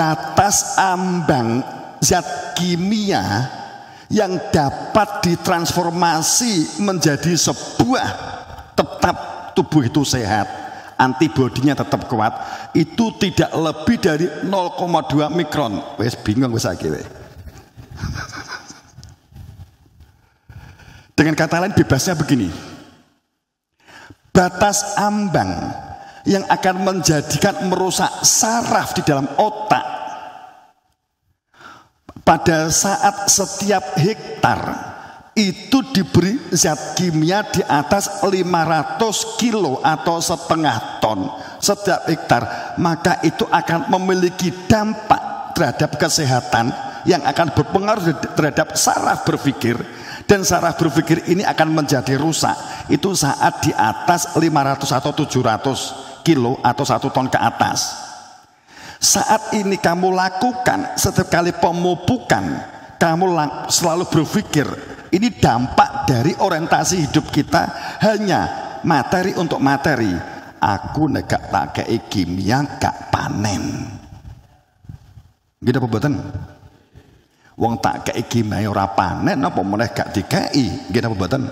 batas ambang zat kimia yang dapat ditransformasi menjadi sebuah tetap tubuh itu sehat, antibodinya tetap kuat, itu tidak lebih dari 0,2 mikron. Wes bingung wes akhirnya. Dengan kata lain bebasnya begini, batas ambang yang akan menjadikan merusak saraf di dalam otak pada saat setiap hektar itu diberi zat kimia di atas 500 kilo atau setengah ton setiap hektar, maka itu akan memiliki dampak terhadap kesehatan yang akan berpengaruh terhadap saraf berpikir, dan saraf berpikir ini akan menjadi rusak itu saat di atas 500 atau 700 kilo atau 1 ton ke atas. Saat ini kamu lakukan setiap kali pemupukan, kamu selalu berpikir ini dampak dari orientasi hidup kita hanya materi untuk materi. Aku negak tak kei kimia gak panen. Gitu apa betul? Wong tak kei kimia ora panen apa meneh gak dikei. Gitu apa betul?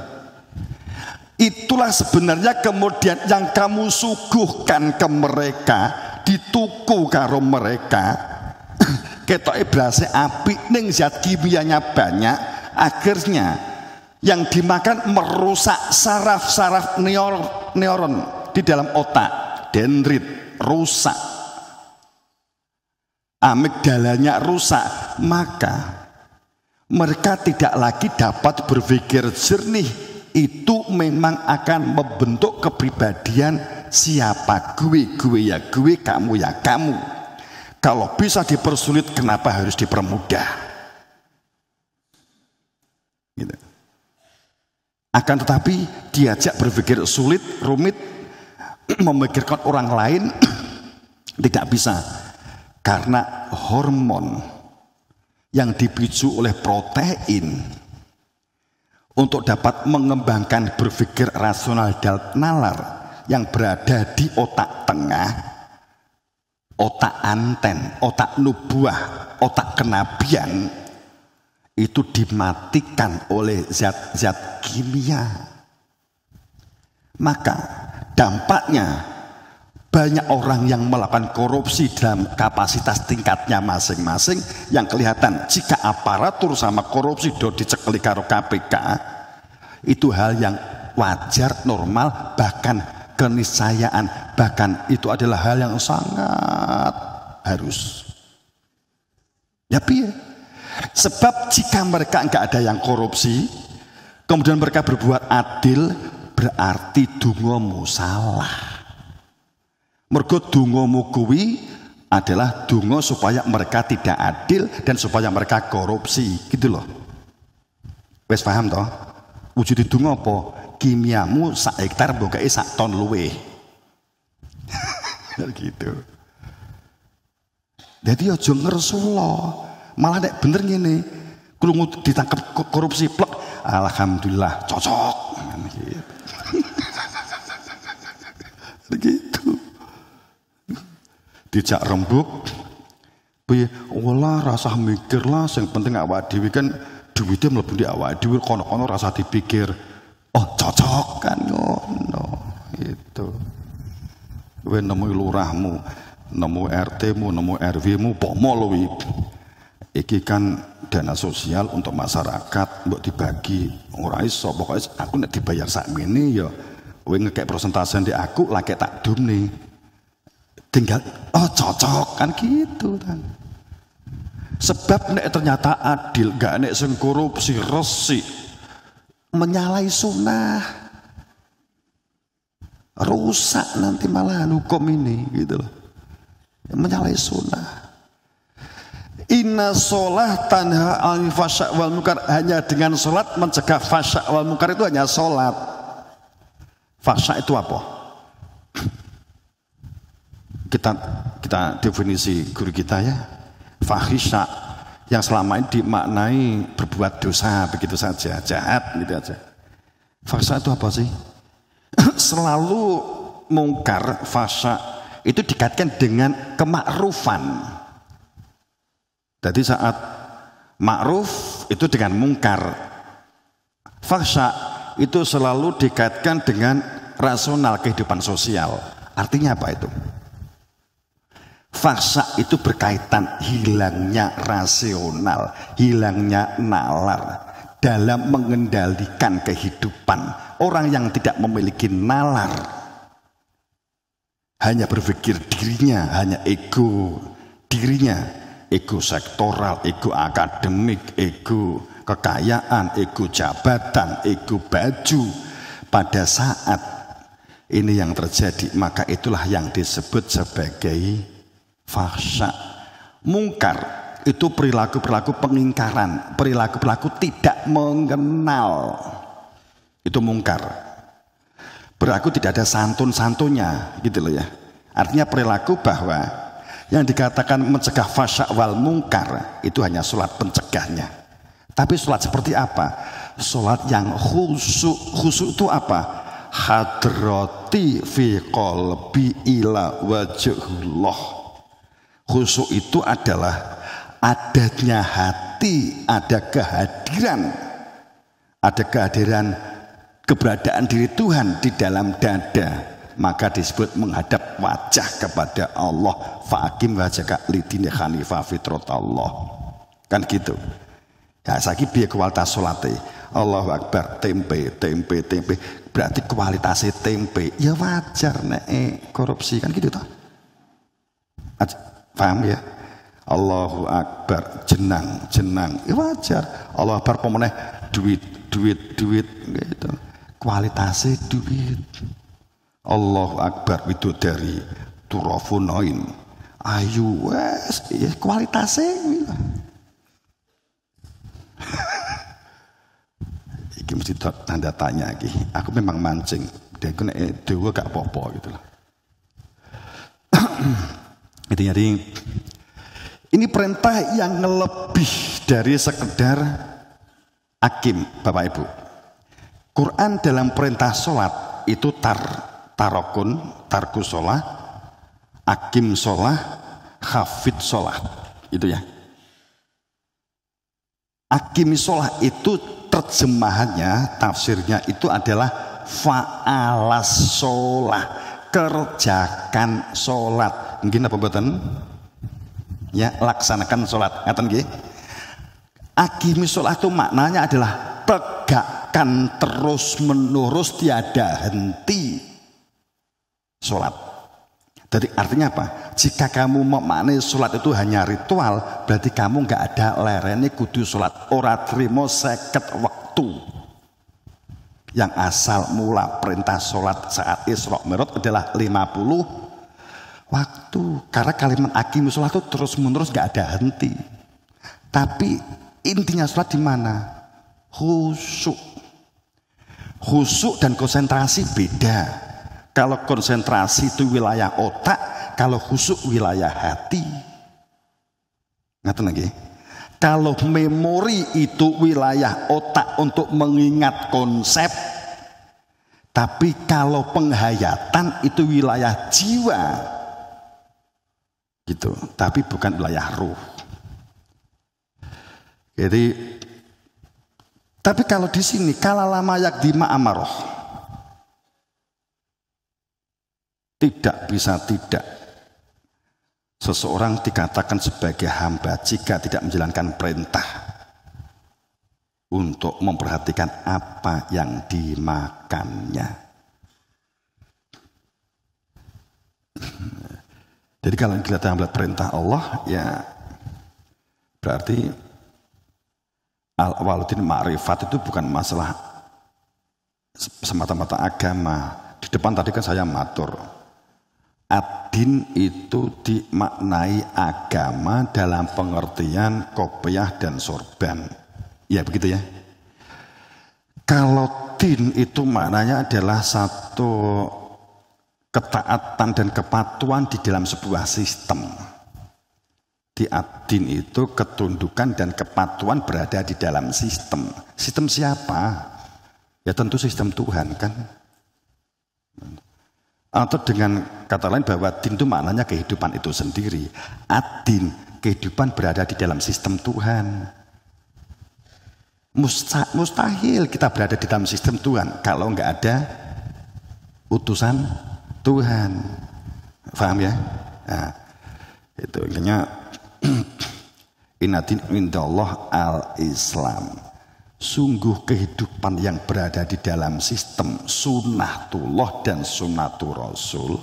Itulah sebenarnya kemudian yang kamu suguhkan ke mereka, dituku karo mereka. Ketoke berase apik ning zat kimianya banyak, akhirnya yang dimakan merusak saraf-saraf neuron di dalam otak, dendrit rusak, amigdalanya rusak, maka mereka tidak lagi dapat berpikir jernih. Itu memang akan membentuk kepribadian siapa gue ya gue, kamu ya kamu. Kalau bisa dipersulit, kenapa harus dipermudah? Gitu. Akan tetapi diajak berpikir sulit, rumit, memikirkan orang lain tidak bisa, karena hormon yang dipicu oleh protein untuk dapat mengembangkan berpikir rasional dan nalar yang berada di otak tengah, otak anten, otak nubuah, otak kenabian, itu dimatikan oleh zat-zat kimia. Maka dampaknya banyak orang yang melakukan korupsi dalam kapasitas tingkatnya masing-masing, yang kelihatan jika aparatur sama korupsi do dicekeli karo KPK, itu hal yang wajar, normal, bahkan keniscayaan, bahkan itu adalah hal yang sangat harus. Ya piye? Sebab jika mereka enggak ada yang korupsi, kemudian mereka berbuat adil, berarti dungomu salah. Mergo dungomu kuwi adalah dungo supaya mereka tidak adil dan supaya mereka korupsi, gitu loh. Wes paham toh? Wujud dungo apa? Kimiamu sak hektar mbokake sak ton luweh. Gitu. Jadi aja ngersula. Malah nek bener ngene, krungu ditangkap korupsi plek, alhamdulillah cocok. Begitu. Dijak rembuk, piye? Olah rasah mikir lah, yang penting awak dhewe kan duwite mlebu di awak dhewe, kono-kono rasa dipikir. Oh, cocok kan ngono. Itu. Kowe nemu lurahmu, nemu RT-mu, nemu RW-mu, pomo lho iki kan dana sosial untuk masyarakat, mbok dibagi ora iso, pokoke aku nek dibayar sakmene ya kowe ngekek persentase di aku lagi tak dumne. Tinggal oh cocok kan gitu kan. Sebab nek ternyata adil, gak nek sing korupsi resik menyalahi sunnah, rusak nanti malah hukum ini gitu loh, menyalahi sunnah. Inna sholat tanha al fasya wal munkar, hanya dengan sholat mencegah fasya wal munkar, itu hanya sholat. Fasya itu apa? Kita definisi guru kita ya, fahisha yang selama ini dimaknai berbuat dosa begitu saja, jahat gitu aja. Fahisha itu apa sih? Selalu mungkar, fasya itu dikaitkan dengan kemakrufan. Jadi saat ma'ruf itu dengan mungkar. Fahsya itu selalu dikaitkan dengan rasional kehidupan sosial. Artinya apa itu? Fahsya itu berkaitan hilangnya rasional, hilangnya nalar dalam mengendalikan kehidupan. Orang yang tidak memiliki nalar, hanya berpikir dirinya, hanya ego dirinya, ego sektoral, ego akademik, ego kekayaan, ego jabatan, ego baju. Pada saat ini yang terjadi, maka itulah yang disebut sebagai fahsya. Mungkar itu perilaku-perilaku pengingkaran, perilaku-perilaku tidak mengenal. Itu mungkar. Perilaku tidak ada santun-santunnya, gitu loh ya. Artinya perilaku bahwa yang dikatakan mencegah fahsya wal mungkar itu hanya sholat pencegahnya. Tapi sholat seperti apa? Sholat yang khusyuk. Khusyuk itu apa? Hadrati fi qalbi ila wajhullah. Khusyuk itu adalah adanya hati, ada kehadiran keberadaan diri Tuhan di dalam dada, maka disebut menghadap wajah kepada Allah. Fa'akim wajhaka lidini hanifah fitratallah. Kan gitu. Ya saiki piye kualitas salate? Allahu Akbar, tempe. Berarti kualitasnya tempe. Ya wajar nek korupsi kan gitu toh. Paham ya? Allahu Akbar, jenang. Ya wajar. Allahu Akbar pemeneh duit gitu. Kualitasnya duit. Allahu Akbar widodari turafunain. Ayu wes ya kualitasnya gitu. Iki mesti tanda tanya iki. Aku memang mancing. Dia kena dewa gak apa-apa gitu lah. Jadi ini perintah yang lebih dari sekedar hakim, Bapak Ibu. Quran dalam perintah sholat itu tarokun, tarku sholat, hakim sholat, hafid sholat. Itu ya. Hakim sholat itu terjemahannya, tafsirnya itu adalah fa'alas sholat, kerjakan sholat. Mungkin apa buatan? Ya, laksanakan sholat. Ngaten nggih. Aqimi sholat itu maknanya adalah tegakkan terus menerus tiada henti sholat. Jadi artinya apa? Jika kamu memaknai sholat itu hanya ritual, berarti kamu nggak ada lerene kudu sholat. Ora trimo 50 waktu. Yang asal mula perintah sholat saat Isra Mi'raj adalah 50 waktu. Karena kalimat aqimi sholat itu terus menerus nggak ada henti. Tapi intinya sholat di mana? Khusyuk. Khusyuk dan konsentrasi beda. Kalau konsentrasi itu wilayah otak, kalau khusyuk wilayah hati. Ngerti lagi? Kalau memori itu wilayah otak untuk mengingat konsep, tapi kalau penghayatan itu wilayah jiwa, gitu. Tapi bukan wilayah ruh. Jadi, tapi kalau di sini kala lama yakdima amaroh, tidak bisa tidak seseorang dikatakan sebagai hamba jika tidak menjalankan perintah untuk memperhatikan apa yang dimakannya. Jadi kalau kita melihat perintah Allah, ya berarti al-waludin ma'rifat itu bukan masalah semata-mata agama. Di depan tadi kan saya matur, ad-din itu dimaknai agama dalam pengertian kopiah dan sorban. Ya begitu ya. Kalau din itu maknanya adalah satu ketaatan dan kepatuhan di dalam sebuah sistem. Di ad-din itu ketundukan dan kepatuhan berada di dalam sistem. Sistem siapa? Ya tentu sistem Tuhan kan. Atau dengan kata lain bahwa din itu maknanya kehidupan itu sendiri. Ad-din kehidupan berada di dalam sistem Tuhan. Mustahil kita berada di dalam sistem Tuhan kalau nggak ada utusan Tuhan. Paham ya? Nah, itu intinya Innatin indallah al-Islam. Sungguh kehidupan yang berada di dalam sistem sunnatullah dan sunnatur Rasul.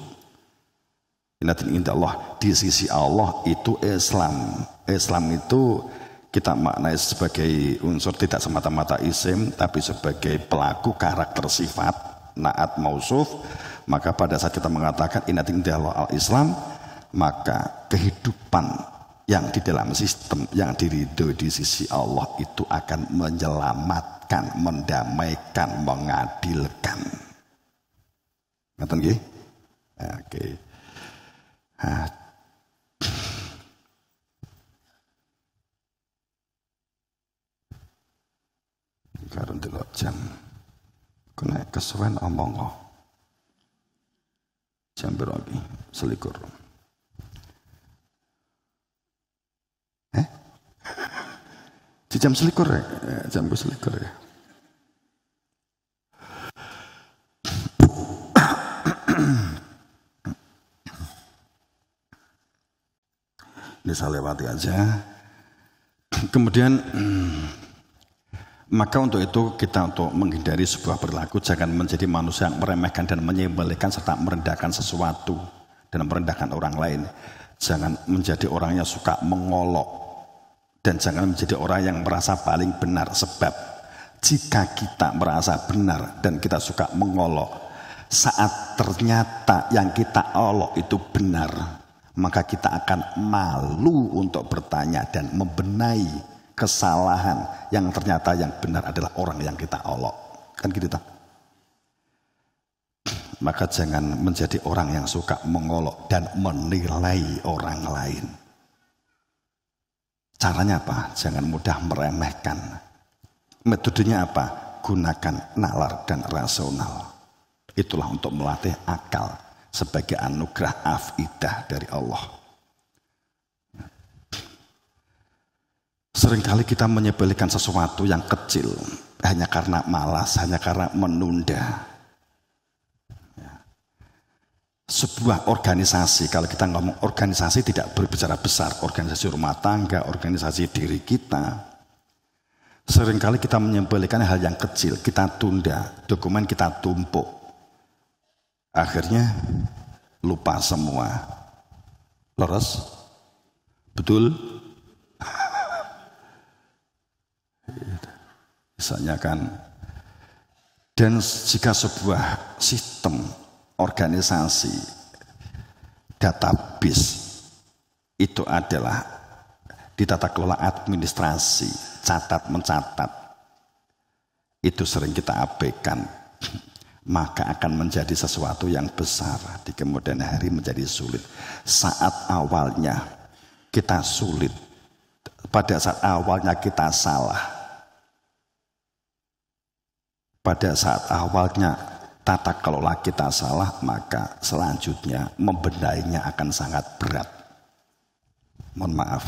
Innatin indallah, di sisi Allah itu Islam. Islam itu kita maknai sebagai unsur tidak semata-mata isim, tapi sebagai pelaku karakter sifat, naat mausuf. Maka pada saat kita mengatakan innatin indallah al-Islam, maka kehidupan yang di dalam sistem yang diridhoi di sisi Allah itu akan menyelamatkan, mendamaikan, mengadilkan. Ngerti nggih? Oke. Karo ndelok jam. Kena kesuwen omong. Jam piro iki? 21. Di jam 21 ya? Jam 21 ya. Ini saya lewati aja. Kemudian maka untuk itu kita untuk menghindari sebuah perilaku jangan menjadi manusia yang meremehkan dan menyembelihkan serta merendahkan sesuatu dan merendahkan orang lain. Jangan menjadi orang yang suka mengolok. Dan jangan menjadi orang yang merasa paling benar. Sebab jika kita merasa benar dan kita suka mengolok, saat ternyata yang kita olok itu benar, maka kita akan malu untuk bertanya dan membenahi kesalahan yang ternyata yang benar adalah orang yang kita olok. Kan gitu tak? Maka jangan menjadi orang yang suka mengolok dan menilai orang lain. Caranya apa? Jangan mudah meremehkan. Metodenya apa? Gunakan nalar dan rasional. Itulah untuk melatih akal sebagai anugerah afidah dari Allah. Seringkali kita menyembelihkan sesuatu yang kecil hanya karena malas, hanya karena menunda. Sebuah organisasi, kalau kita ngomong organisasi tidak berbicara besar, organisasi rumah tangga, organisasi diri kita. Seringkali kita menyembelihkan hal yang kecil, kita tunda, dokumen kita tumpuk. Akhirnya lupa semua. Leres? Betul? Misalnya kan. Dan jika sebuah sistem organisasi, database itu adalah di tata kelola administrasi, catat mencatat, itu sering kita abaikan, maka akan menjadi sesuatu yang besar di kemudian hari menjadi sulit. Saat awalnya kita sulit, pada saat awalnya kita salah, pada saat awalnya tata kelola kita salah, maka selanjutnya membenahinya akan sangat berat. Mohon maaf,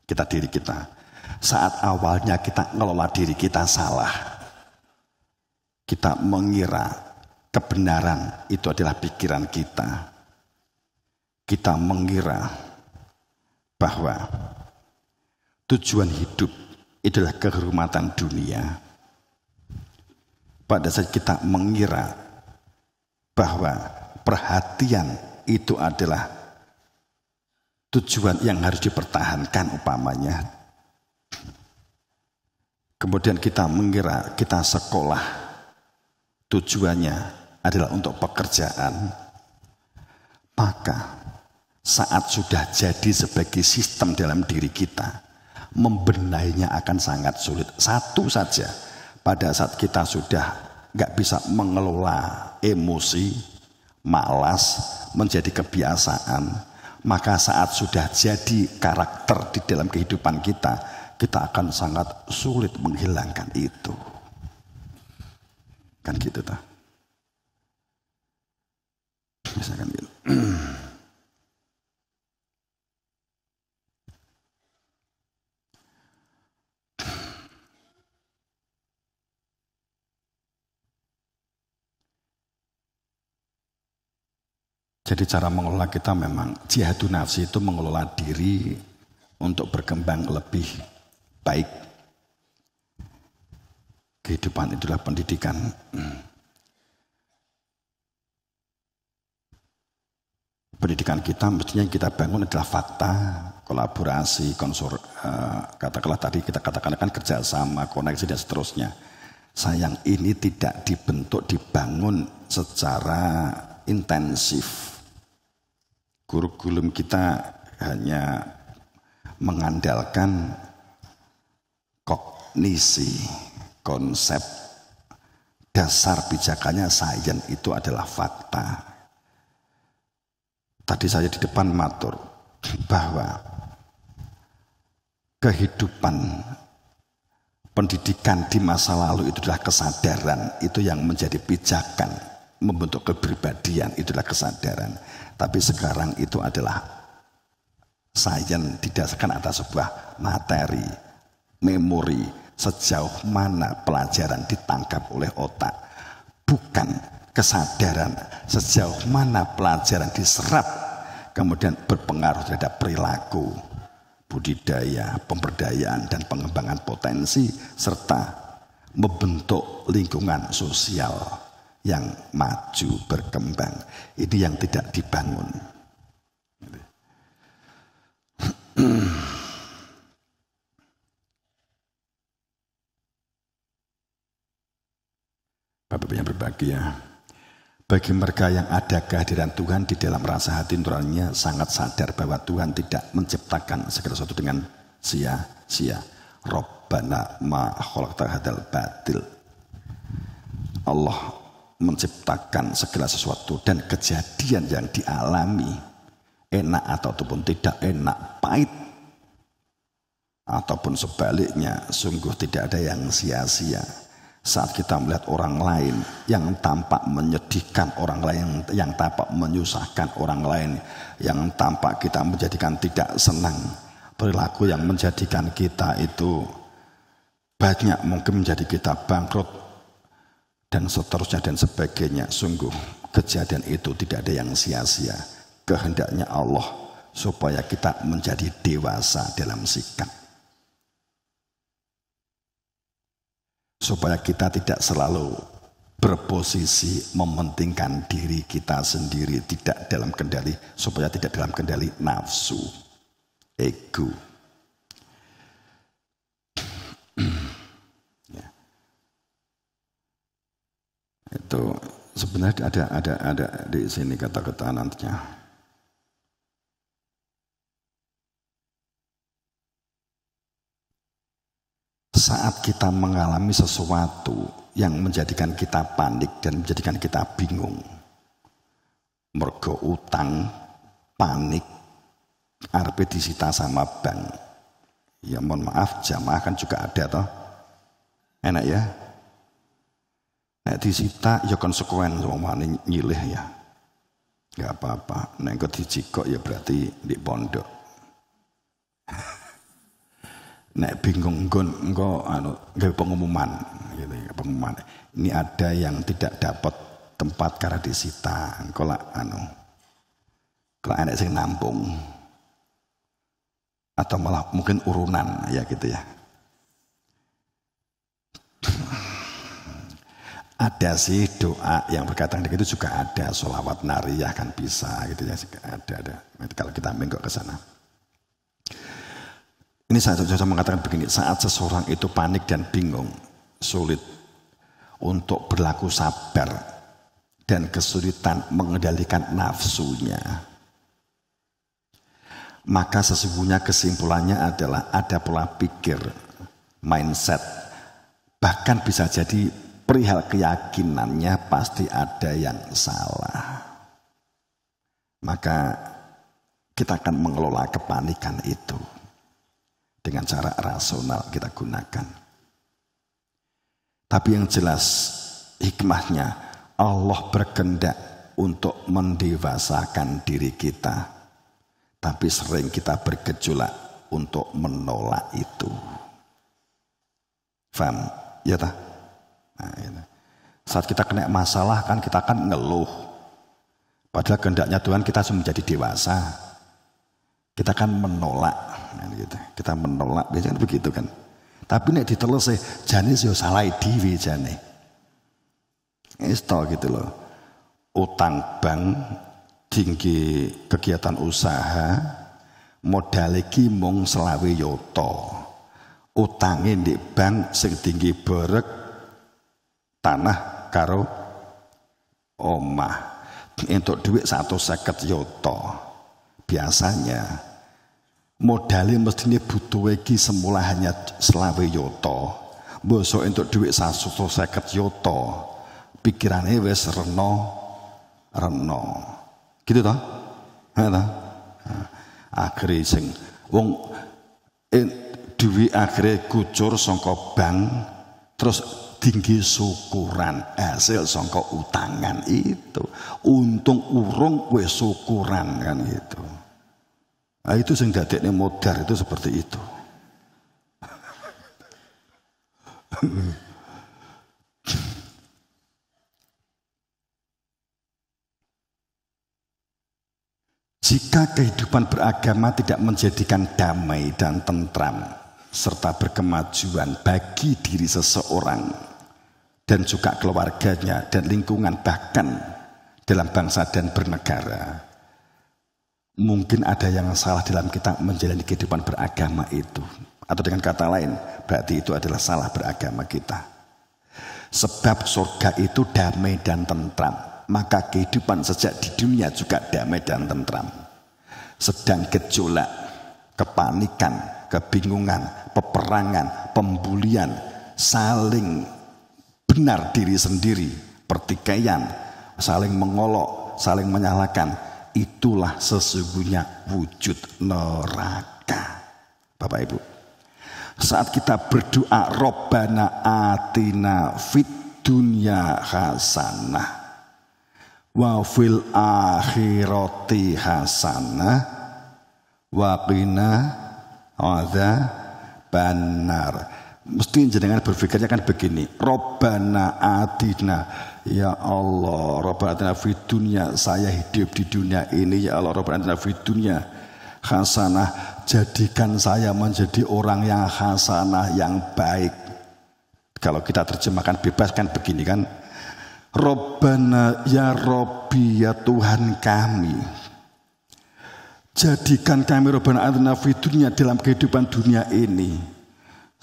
diri kita. Saat awalnya kita ngelola diri kita salah, kita mengira kebenaran itu adalah pikiran kita. Kita mengira bahwa tujuan hidup itulah kehormatan dunia. Pada saat kita mengira bahwa perhatian itu adalah tujuan yang harus dipertahankan umpamanya. Kemudian kita mengira kita sekolah tujuannya adalah untuk pekerjaan. Maka saat sudah jadi sebagai sistem dalam diri kita, membenahinya akan sangat sulit. Satu saja. Pada saat kita sudah nggak bisa mengelola emosi, malas menjadi kebiasaan, maka saat sudah jadi karakter di dalam kehidupan kita, kita akan sangat sulit menghilangkan itu. Kan gitu tak? Misalkan gitu. Jadi cara mengelola kita memang jihadun nafsi itu mengelola diri untuk berkembang lebih baik. Kehidupan itulah pendidikan. Pendidikan kita mestinya yang kita bangun adalah fakta, kolaborasi, katakanlah tadi kita katakan kan kerjasama, koneksi dan seterusnya. Sayang ini tidak dibentuk, dibangun secara intensif. Kurikulum kita hanya mengandalkan kognisi, konsep, dasar pijakannya sains itu adalah fakta. Tadi saya di depan matur bahwa kehidupan pendidikan di masa lalu itu adalah kesadaran, itu yang menjadi pijakan, membentuk kepribadian, itulah kesadaran. Tapi sekarang itu adalah sains didasarkan atas sebuah materi, memori, sejauh mana pelajaran ditangkap oleh otak, bukan kesadaran sejauh mana pelajaran diserap kemudian berpengaruh terhadap perilaku, budidaya, pemberdayaan dan pengembangan potensi serta membentuk lingkungan sosial yang maju berkembang. Ini yang tidak dibangun. Bapak yang berbahagia, bagi mereka yang ada kehadiran Tuhan di dalam rasa hati nuraninya sangat sadar bahwa Tuhan tidak menciptakan segala sesuatu dengan sia-sia. Rabbana ma khalaqta hadzal batil. Allah menciptakan segala sesuatu dan kejadian yang dialami enak ataupun tidak enak, pahit ataupun sebaliknya, sungguh tidak ada yang sia-sia. Saat kita melihat orang lain yang tampak menyedihkan, orang lain yang tampak menyusahkan orang lain, yang tampak kita menjadikan tidak senang, perilaku yang menjadikan kita itu banyak mungkin menjadi kita bangkrut dan seterusnya dan sebagainya. Sungguh kejadian itu tidak ada yang sia-sia. Kehendaknya Allah supaya kita menjadi dewasa dalam sikap, supaya kita tidak selalu berposisi mementingkan diri kita sendiri, tidak dalam kendali, supaya tidak dalam kendali nafsu, ego. Ya. Itu sebenarnya ada di sini kata-kata nantinya. Saat kita mengalami sesuatu yang menjadikan kita panik dan menjadikan kita bingung, mergo utang, panik, arep disita sama bank. Ya mohon maaf, jamaah kan juga ada toh. Enak ya? Nek disita ya konsekuen sama nyilih ya. Enggak apa-apa. Nek kok dicikok ya berarti di pondok. Nek bingung engko gawe pengumuman gitu ya, pengumuman. Ini ada yang tidak dapat tempat karena disita. Engko lah kalau ada sing nampung. Atau malah mungkin urunan ya gitu ya. Ada sih doa yang berkaitan dengan itu juga ada, sholawat nariyah kan bisa gitu ya, ada. Kalau kita menggok ke sana. Ini saya mengatakan begini, saat seseorang itu panik dan bingung, sulit untuk berlaku sabar dan kesulitan mengendalikan nafsunya, maka sesungguhnya kesimpulannya adalah ada pola pikir, mindset, bahkan bisa jadi perihal keyakinannya pasti ada yang salah. Maka kita akan mengelola kepanikan itu dengan cara rasional kita gunakan. Tapi yang jelas hikmahnya Allah berkehendak untuk mendewasakan diri kita. Tapi sering kita bergejolak untuk menolak itu. Faham? Ya tak? Nah, itu. Saat kita kena masalah kan kita kan ngeluh. Padahal kehendaknya Tuhan kita harus menjadi dewasa. Kita kan menolak, gitu. Kita menolak, biasanya begitu kan. Tapi nek ditelese jane yo salah dhewe jane. Isto gitu loh. Utang bank tinggi kegiatan usaha modal iki mung 20 yuta. Utange di bank sing tinggi berek tanah karo omah. Entuk dhuwit 150 yuta. Biasanya modalnya mestinya butuh iki semula hanya 20 yuta. Bosok entuk dhuwit 150 yuta. Pikirannya wis reno. Gitu toh? Ha toh? Akhire sing wong duwe akhire kucur saka bank terus tinggi syukuran hasil saka utangan itu. Untung urung wis syukuran kan itu. Nah, itu sing dadekne modar itu seperti itu. Jika kehidupan beragama tidak menjadikan damai dan tentram serta berkemajuan bagi diri seseorang dan juga keluarganya dan lingkungan bahkan dalam bangsa dan bernegara, mungkin ada yang salah dalam kita menjalani kehidupan beragama itu. Atau dengan kata lain, berarti itu adalah salah beragama kita. Sebab surga itu damai dan tentram, maka kehidupan sejak di dunia juga damai dan tentram. Sedang gejolak, kepanikan, kebingungan, peperangan, pembulian, saling benar diri sendiri, pertikaian, saling mengolok, saling menyalahkan, itulah sesungguhnya wujud neraka. Bapak Ibu, saat kita berdoa Robbana atina fid dunya hasanah wa fil akhirati hasanah wa qina adzabannar. Mesti jenengan berpikirnya kan begini, Robbana atina, ya Allah, Robbana atina fid dunya, saya hidup di dunia ini, ya Allah, Robbana atina fid dunya hasanah, jadikan saya menjadi orang yang hasanah, yang baik. Kalau kita terjemahkan bebas kan begini kan, Robbana ya Robbi, ya Tuhan kami, jadikan kami Robbana atina fid dunya, dalam kehidupan dunia ini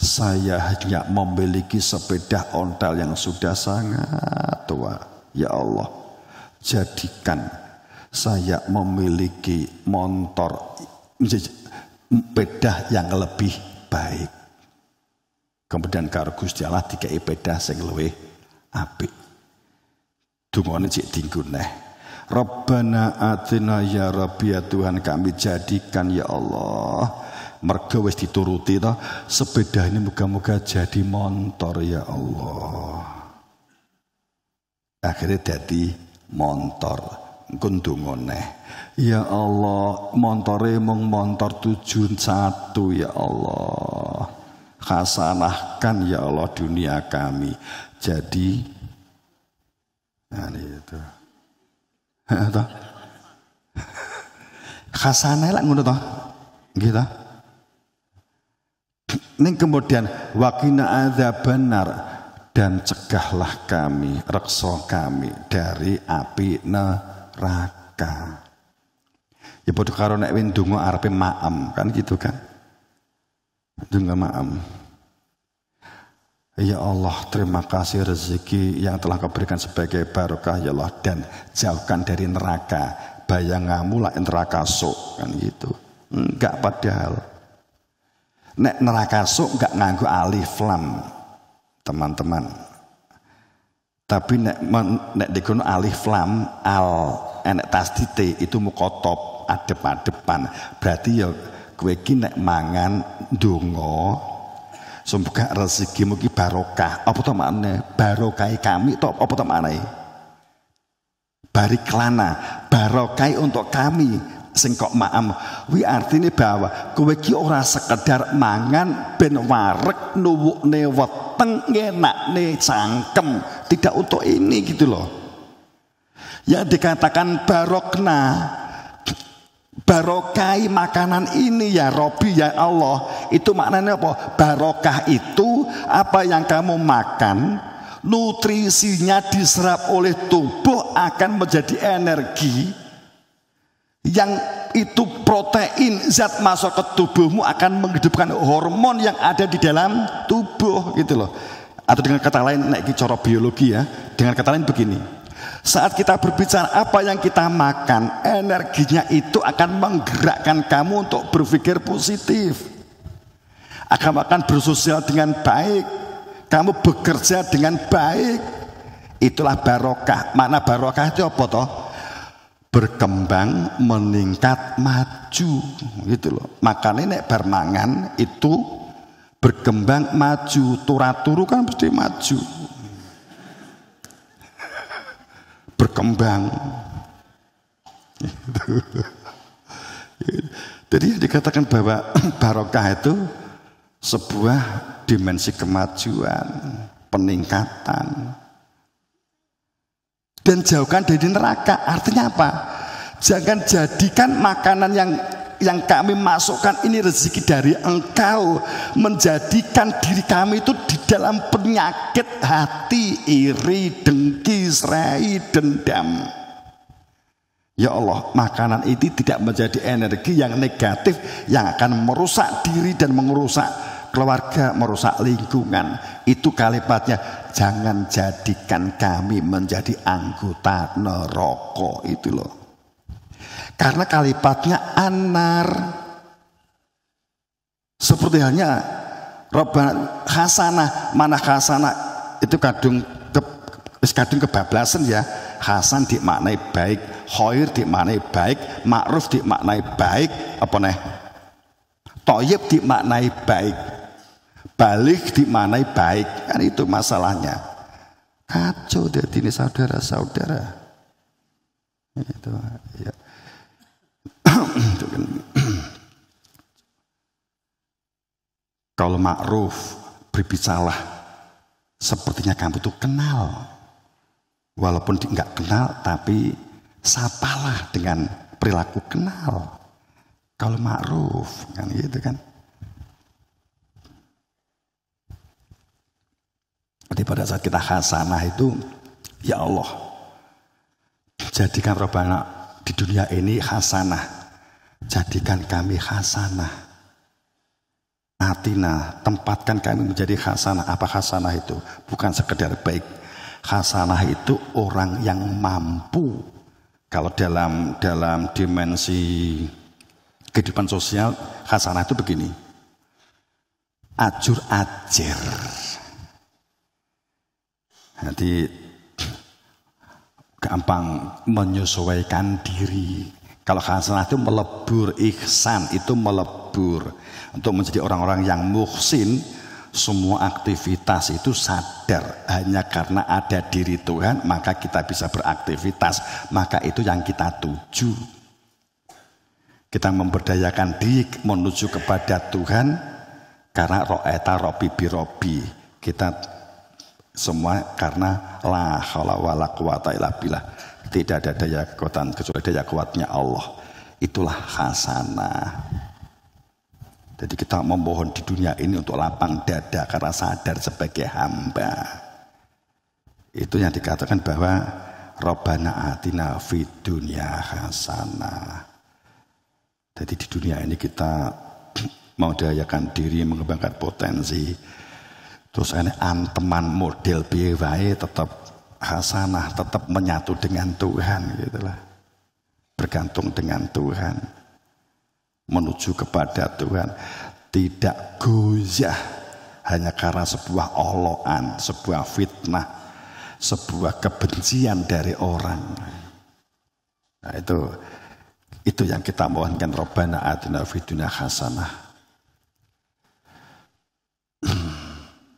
saya hanya memiliki sepeda ontel yang sudah sangat tua. Ya Allah, jadikan saya memiliki motor sepeda yang lebih baik. Kemudian karo Gusti Allah dikai sepeda sing luwih apik. Dungane cek dinggo neh. Rabbana atina ya Rabbi, ya Tuhan kami, jadikan ya Allah, mergo wis dituruti toh, sepeda ini muga-muga jadi motor ya Allah. Akhirnya jadi motor. Kundungoneh, ya Allah, montore mung montor tujuan satu ya Allah, hasanahkan ya Allah dunia kami jadi itu hasanah lah ngono toh gitu. Ning kemudian waqina adzabannar, dan cegahlah kami, reksa kami dari api neraka. Ya padha karo nek win donga arepe maem kan gitu kan. Donga maem. Ya Allah, terima kasih rezeki yang telah Kau berikan sebagai barokah ya Allah, dan jauhkan dari neraka. Bayangamu lah neraka sok kan gitu. Enggak, padahal nek neraka sok enggak nganggo alif lam, teman-teman. Tapi nek dikono alif lam al enek tasdite itu mukotob adep-adepan. Berarti ya kowe iki nek mangan ndonga semoga rezekimu ki barokah. Apa to maknane? Barokai kami to apa to maknane? Bariklana, barokai untuk kami sing kok maam. Wi artine bahwa kowe ki ora sekedar mangan ben wareg nuwukne weteng ngenakne cangkem, tidak untuk ini gitu loh. Yang dikatakan barokna, barokai makanan ini ya Robi ya Allah. Itu maknanya apa? Barokah itu apa yang kamu makan, nutrisinya diserap oleh tubuh akan menjadi energi. Yang itu protein zat masuk ke tubuhmu akan menghidupkan hormon yang ada di dalam tubuh gitu loh. Atau dengan kata lain, naik cara biologi ya. Dengan kata lain begini, saat kita berbicara apa yang kita makan, energinya itu akan menggerakkan kamu untuk berpikir positif. Akan bersosial dengan baik, kamu bekerja dengan baik. Itulah barokah. Makna barokah itu apa toh? Berkembang, meningkat, maju gitu loh. Makanya nek bar mangan itu berkembang, maju, turu kan pasti maju. Berkembang. Jadi dikatakan bahwa barokah itu sebuah dimensi kemajuan, peningkatan. Dan jauhkan dari neraka. Artinya apa? Jangan jadikan makanan yang kami masukkan ini rezeki dari engkau, menjadikan diri kami itu di dalam penyakit hati, iri, dengki, serai, dendam. Ya Allah, makanan ini tidak menjadi energi yang negatif yang akan merusak diri dan merusak keluarga, merusak lingkungan. Itu kalimatnya, jangan jadikan kami menjadi anggota neraka itu loh. Karena kalimatnya anar. Seperti halnya Rabbana hasanah, mana hasanah itu kadung kebablasan ya. Hasan dimaknai baik, khair dimaknai baik, ma'ruf dimaknai baik, apa nih? Thayyib dimaknai baik, balik dimaknai baik. Kan itu masalahnya. Kacau deh ini saudara-saudara. Itu ya. Kalau ma'ruf, berbicaralah sepertinya kamu tuh kenal. Walaupun enggak kenal, tapi sapalah dengan perilaku kenal. Kalau ma'ruf, kan gitu kan. Jadi pada saat kita hasanah itu, ya Allah, jadikan Rabbana di dunia ini hasanah. Jadikan kami hasanah. Atina, tempatkan kami menjadi hasanah. Apa hasanah itu? Bukan sekedar baik. Hasanah itu orang yang mampu. Kalau dalam dimensi kehidupan sosial, hasanah itu begini. Ajur ajar. Nanti gampang menyesuaikan diri. Kalau hasanah itu melebur, ihsan itu melebur. Untuk menjadi orang-orang yang muhsin, semua aktivitas itu sadar. Hanya karena ada diri Tuhan, maka kita bisa beraktivitas. Maka itu yang kita tuju. Kita memberdayakan diri menuju kepada Tuhan. Karena ro'eta robi birobi. Kita semua karena la haula wala quwata illa billah. Tidak ada daya kekuatan kecuali daya kuatnya Allah. Itulah hasanah. Jadi kita memohon di dunia ini untuk lapang dada karena sadar sebagai hamba. Itu yang dikatakan bahwa Rabbana atina fid dunya hasanah. Jadi di dunia ini kita mau dayakan diri, mengembangkan potensi. Terus ini anteman model piye wae tetap hasanah, tetap menyatu dengan Tuhan gitulah. Bergantung dengan Tuhan. Menuju kepada Tuhan, tidak goyah hanya karena sebuah olokan, sebuah fitnah, sebuah kebencian dari orang. Nah, itu yang kita mohonkan. Rabbana atina fid dunya hasanah